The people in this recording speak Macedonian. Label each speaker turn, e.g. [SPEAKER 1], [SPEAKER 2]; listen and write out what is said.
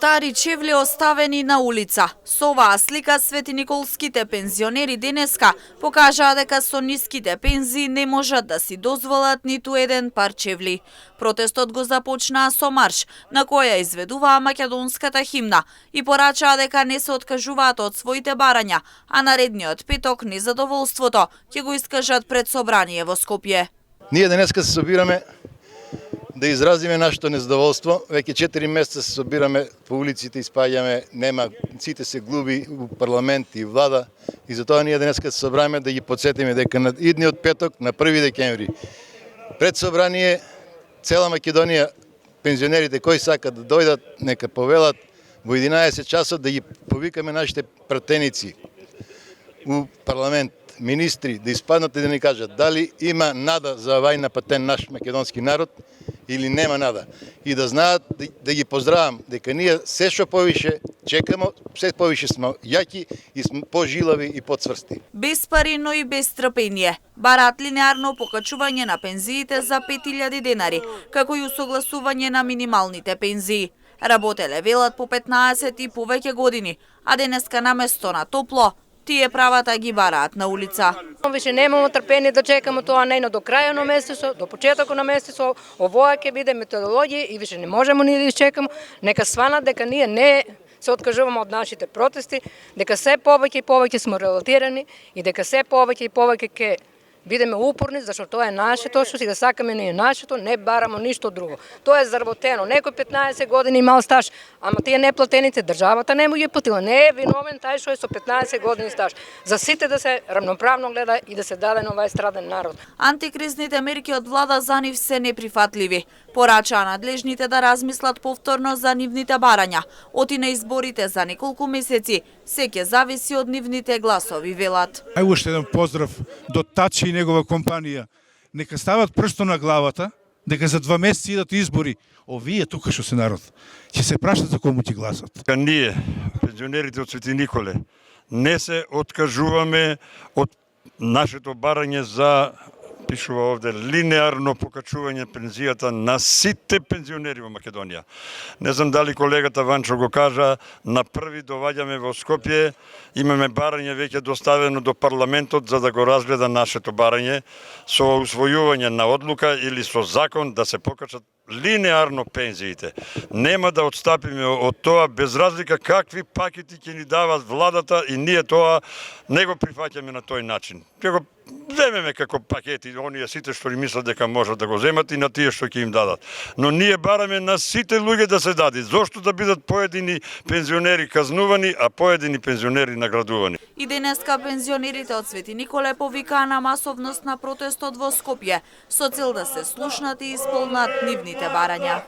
[SPEAKER 1] Стари чевли оставени на улица. Со оваа слика светиниколските пензионери денеска покажаа дека со ниските пензии не можат да си дозволат ниту еден пар чевли. Протестот го започнаа со марш, на која изведуваа македонската химна и порачаа дека не се откажуваат од своите барања, а наредниот петок незадоволството ќе го искажат пред собрание во Скопје.
[SPEAKER 2] Ние денеска се собираме да изразиме нашето незадоволство. Веќе 4 месеца се собираме по улиците и спаѓаме, нема, сите се глуби у парламент и влада и затоа ние денеска се собраме да ги подсетиме дека на идниот петок, на 1 декември, пред собрание цела Македонија, пензионерите кои сакат да дојдат, нека повелат во 11 часот да ги повикаме нашите пратеници у парламент, министри, да испаднат и да ни кажат дали има нада за овај напатен наш македонски народ или нема нада. И да знаат, да ги поздравам, дека ние се што повише чекамо, се повише сме јаки и сме пожилави и поцврсти.
[SPEAKER 1] Без пари, но и без трпение. Бараат линеарно покачување на пензиите за 5000 денари, како и усогласување на минималните пензии. Работеле велат по 15 и повеќе години, а денеска наместо на топло, тие правата ги бараат на улица.
[SPEAKER 3] Више немамо трпение да чекамо тоа нејно до крајот на месецот, до почетокот на месецот, овоја ќе биде методологија и више не можеме ни да изчекамо. Нека сванат дека ние не се откажуваме од нашите протести, дека се повеќе и повеќе сме релатирани и дека се повеќе и повеќе ќе бидеме упорни, зашто тоа е нашето, што си да сакаме ние нашето, не барамо ништо друго. Тоа е заработено. Некој 15 години имал стаж, ама тие неплатените државата не му ги платила. Не е виновен тај што е со 15 години стаж. За сите да се равноправно гледа и да се даде на овај страден народ.
[SPEAKER 1] Антикризните мерки од влада за нив се неприфатливи. Порачаа надлежните да размислат повторно за нивните барања. Оти на изборите за неколку месеци, се ќе зависи од нивните гласови, велат.
[SPEAKER 4] Ај уште еден поздрав до Тачи и негова компанија. Нека стават прсто на главата, дека за 2 месеци идат избори. Овие тука што се народ, ќе се прашат за кому ќе гласат.
[SPEAKER 5] Ние, пензионерите од Свети Николе, не се откажуваме од нашето барање за, пишува овде, линеарно покачување пензијата на сите пензионери во Македонија. Не знам дали колегата Ванчо го кажа, на 1 доваѓаме во Скопје, имаме барање веќе доставено до парламентот за да го разгледа нашето барање со усвојување на одлука или со закон да се покачат линеарно пензиите. Нема да отстапиме од тоа без разлика какви пакети ќе ни дават владата и ние тоа не го прифаќаме на тој начин. Ќе го земеме како пакети, оние сите што ни мислат дека можат да го земат и на тие што ќе им дадат. Но ние бараме на сите луѓе да се даде. Зошто да бидат поедини пензионери казнувани, а поедини пензионери наградувани?
[SPEAKER 1] И денеска пензионерите од Свети Николе повикаа на масовност на протестот во Скопје, со цел да се слушнат и исполнат нивните барања.